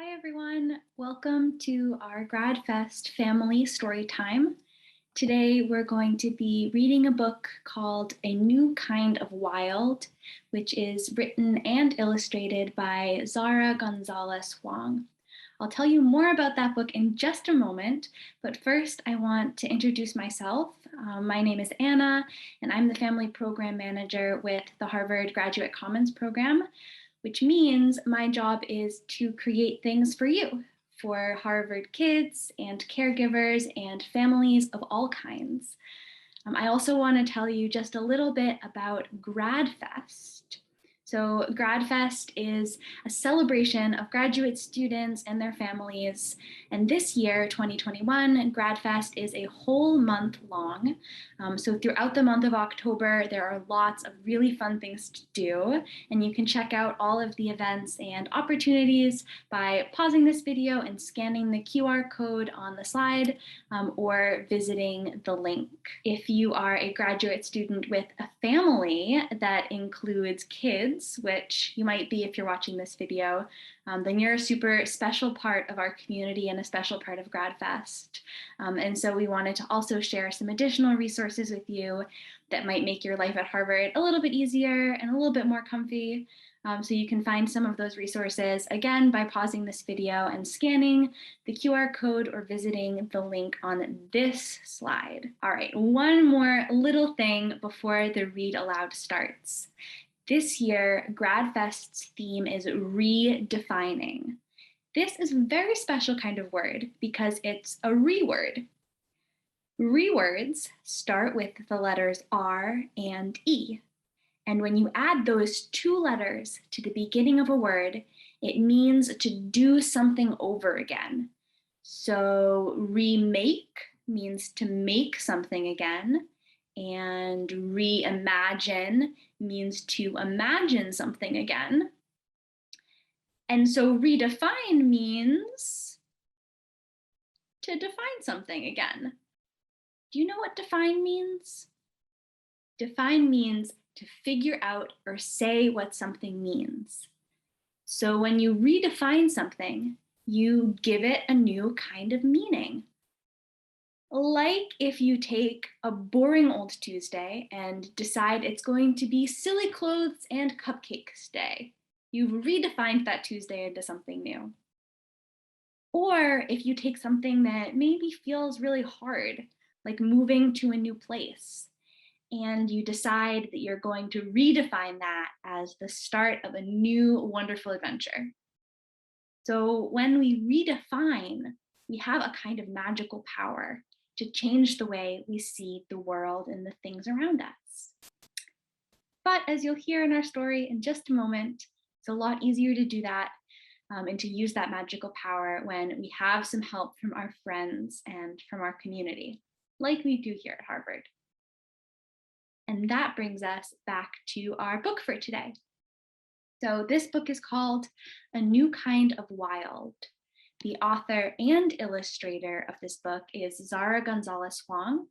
Hi everyone, welcome to our Gradfest family story time. Today we're going to be reading a book called A New Kind of Wild, which is written and illustrated by Zara Gonzalez Huang. I'll tell you more about that book in just a moment, but first I want to introduce myself. My name is Anna, and I'm the Family Program Manager with the Harvard Graduate Commons program, which means my job is to create things for you, for Harvard kids and caregivers and families of all kinds. I also want to tell you just a little bit about Gradfest. So Gradfest is a celebration of graduate students and their families. And this year, 2021, Gradfest is a whole month long. So throughout the month of October, there are lots of really fun things to do. And you can check out all of the events and opportunities by pausing this video and scanning the QR code on the slide or visiting the link. If you are a graduate student with a family that includes kids, which you might be if you're watching this video, then you're a super special part of our community and a special part of Gradfest. And so we wanted to also share some additional resources with you that might make your life at Harvard a little bit easier and a little bit more comfy. So you can find some of those resources, again, by pausing this video and scanning the QR code or visiting the link on this slide. All right, one more little thing before the read aloud starts. This year, Gradfest's theme is redefining. This is a very special kind of word because it's a reword. Rewords start with the letters R and E. And when you add those two letters to the beginning of a word, it means to do something over again. So remake means to make something again, and reimagine means to imagine something again. And so redefine means to define something again. Do you know what define means? Define means to figure out or say what something means. So when you redefine something, you give it a new kind of meaning. Like if you take a boring old Tuesday and decide it's going to be silly clothes and cupcakes day. You've redefined that Tuesday into something new. Or if you take something that maybe feels really hard, like moving to a new place, and you decide that you're going to redefine that as the start of a new wonderful adventure. So when we redefine, we have a kind of magical power to change the way we see the world and the things around us. But as you'll hear in our story in just a moment, it's a lot easier to do that and to use that magical power when we have some help from our friends and from our community, like we do here at Harvard. And that brings us back to our book for today. So this book is called A New Kind of Wild. The author and illustrator of this book is Zara Gonzalez Huang.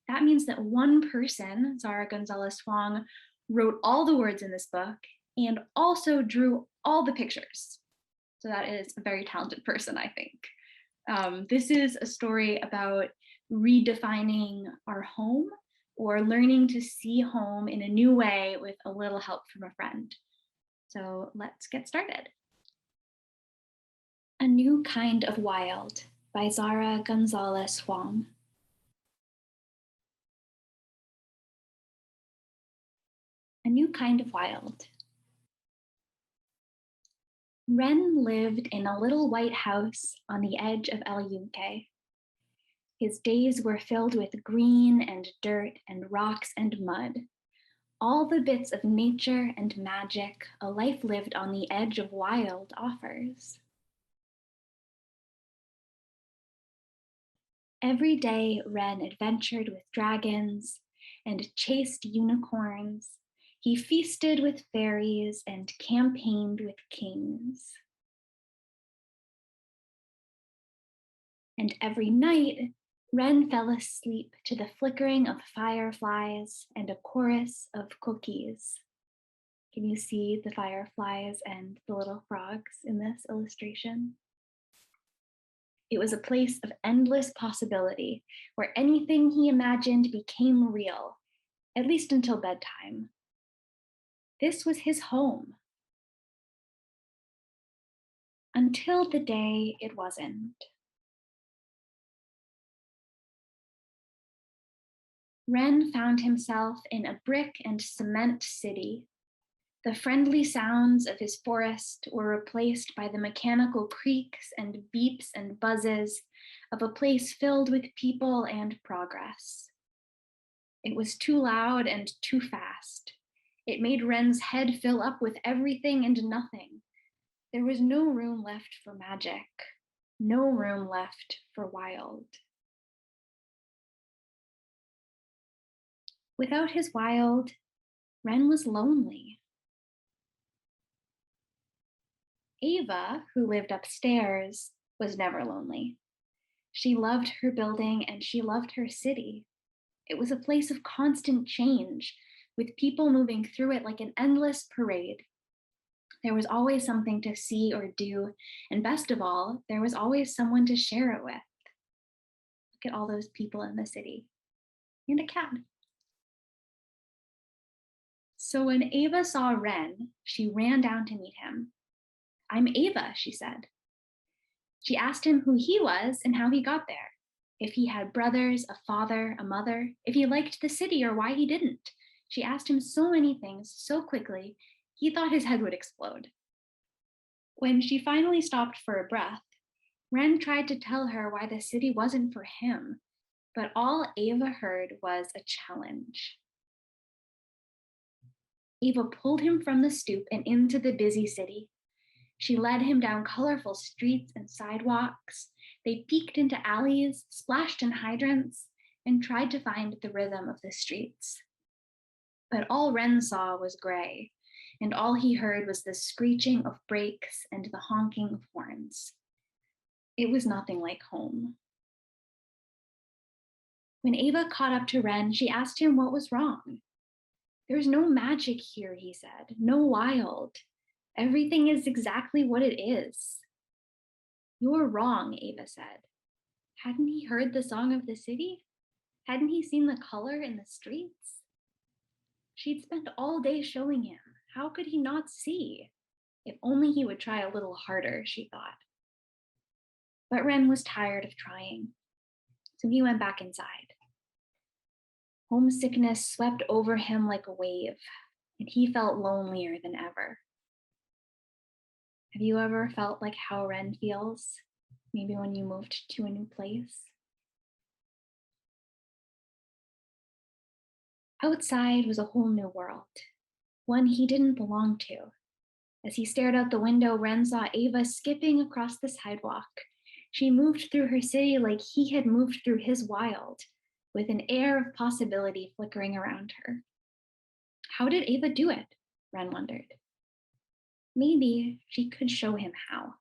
That means that one person, Zara Gonzalez Huang, wrote all the words in this book and also drew all the pictures. So that is a very talented person, I think. This is a story about redefining our home or learning to see home in a new way with a little help from a friend. So let's get started. A New Kind of Wild by Zara Gonzalez Huang. A New Kind of Wild. Ren lived in a little white house on the edge of El Yunque. His days were filled with green and dirt and rocks and mud, all the bits of nature and magic a life lived on the edge of wild offers. Every day, Ren adventured with dragons and chased unicorns. He feasted with fairies and campaigned with kings. And every night, Ren fell asleep to the flickering of fireflies and a chorus of cookies. Can you see the fireflies and the little frogs in this illustration? It was a place of endless possibility where anything he imagined became real, at least until bedtime. This was his home. Until the day it wasn't. Wren found himself in a brick and cement city. The friendly sounds of his forest were replaced by the mechanical creaks and beeps and buzzes of a place filled with people and progress. It was too loud and too fast. It made Wren's head fill up with everything and nothing. There was no room left for magic, no room left for wild. Without his wild, Wren was lonely. Ava, who lived upstairs, was never lonely. She loved her building and she loved her city. It was a place of constant change, with people moving through it like an endless parade. There was always something to see or do, and best of all, there was always someone to share it with. Look at all those people in the city, and a cat. So when Ava saw Wren, she ran down to meet him. "I'm Ava," she said. She asked him who he was and how he got there, if he had brothers, a father, a mother, if he liked the city or why he didn't. She asked him so many things so quickly, he thought his head would explode. When she finally stopped for a breath, Wren tried to tell her why the city wasn't for him, but all Ava heard was a challenge. Ava pulled him from the stoop and into the busy city. She led him down colorful streets and sidewalks. They peeked into alleys, splashed in hydrants, and tried to find the rhythm of the streets. But all Wren saw was gray, and all he heard was the screeching of brakes and the honking of horns. It was nothing like home. When Ava caught up to Wren, she asked him what was wrong. "There's no magic here," he said, "no wild. Everything is exactly what it is." "You're wrong," Ava said. Hadn't he heard the song of the city? Hadn't he seen the color in the streets? She'd spent all day showing him. How could he not see? If only he would try a little harder, she thought. But Wren was tired of trying, so he went back inside. Homesickness swept over him like a wave, and he felt lonelier than ever. Have you ever felt like how Wren feels? Maybe when you moved to a new place? Outside was a whole new world, one he didn't belong to. As he stared out the window, Wren saw Ava skipping across the sidewalk. She moved through her city like he had moved through his wild, with an air of possibility flickering around her. How did Ava do it? Wren wondered. Maybe she could show him how.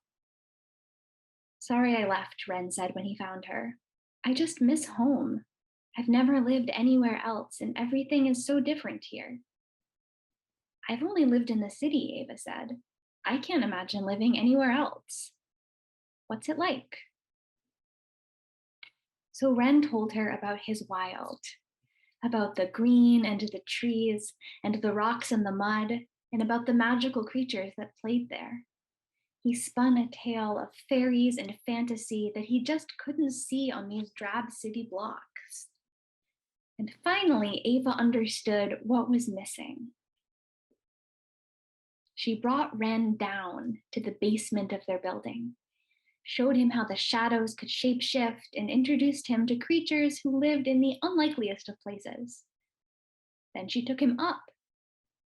"Sorry I left," Wren said when he found her. "I just miss home. I've never lived anywhere else, and everything is so different here." "I've only lived in the city," Ava said. "I can't imagine living anywhere else. What's it like?" So Wren told her about his wild, about the green and the trees and the rocks and the mud, and about the magical creatures that played there. He spun a tale of fairies and fantasy that he just couldn't see on these drab city blocks. And finally, Ava understood what was missing. She brought Wren down to the basement of their building, showed him how the shadows could shapeshift, and introduced him to creatures who lived in the unlikeliest of places. Then she took him up,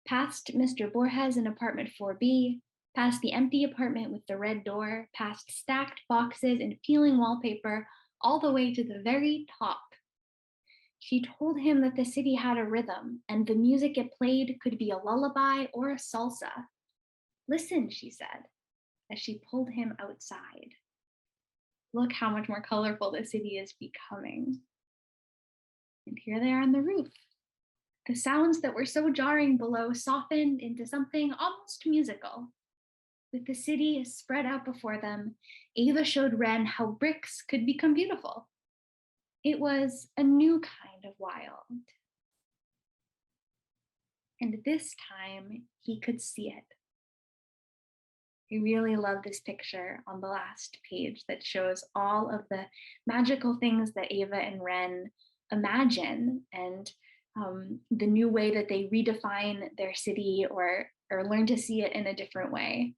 past Mr. Borges in apartment 4B, past the empty apartment with the red door, past stacked boxes and peeling wallpaper, all the way to the very top. She told him that the city had a rhythm, and the music it played could be a lullaby or a salsa. "Listen," she said, as she pulled him outside. Look how much more colorful the city is becoming. And here they are on the roof. The sounds that were so jarring below softened into something almost musical. With the city spread out before them, Ava showed Ren how bricks could become beautiful. It was a new kind of wild. And this time he could see it. I really love this picture on the last page that shows all of the magical things that Ava and Ren imagine, and the new way that they redefine their city or learn to see it in a different way.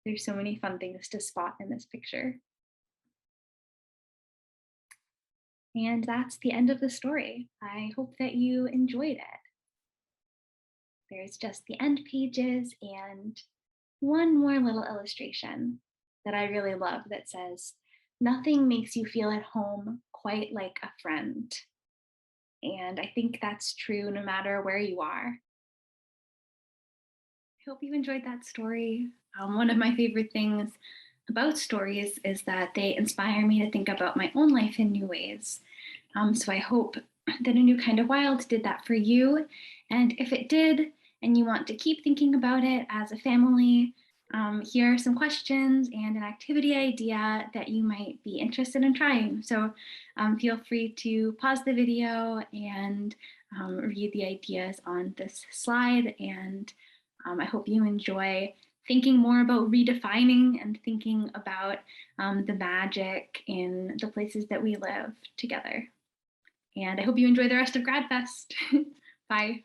There's so many fun things to spot in this picture. And that's the end of the story. I hope that you enjoyed it. There's just the end pages and one more little illustration that I really love that says, "Nothing makes you feel at home quite like a friend." And I think that's true no matter where you are. I hope you enjoyed that story. One of my favorite things about stories is that they inspire me to think about my own life in new ways. So I hope that A New Kind of Wild did that for you. And if it did, and you want to keep thinking about it as a family, here are some questions and an activity idea that you might be interested in trying. So feel free to pause the video and read the ideas on this slide. And I hope you enjoy thinking more about redefining and thinking about the magic in the places that we live together. And I hope you enjoy the rest of Gradfest. Bye.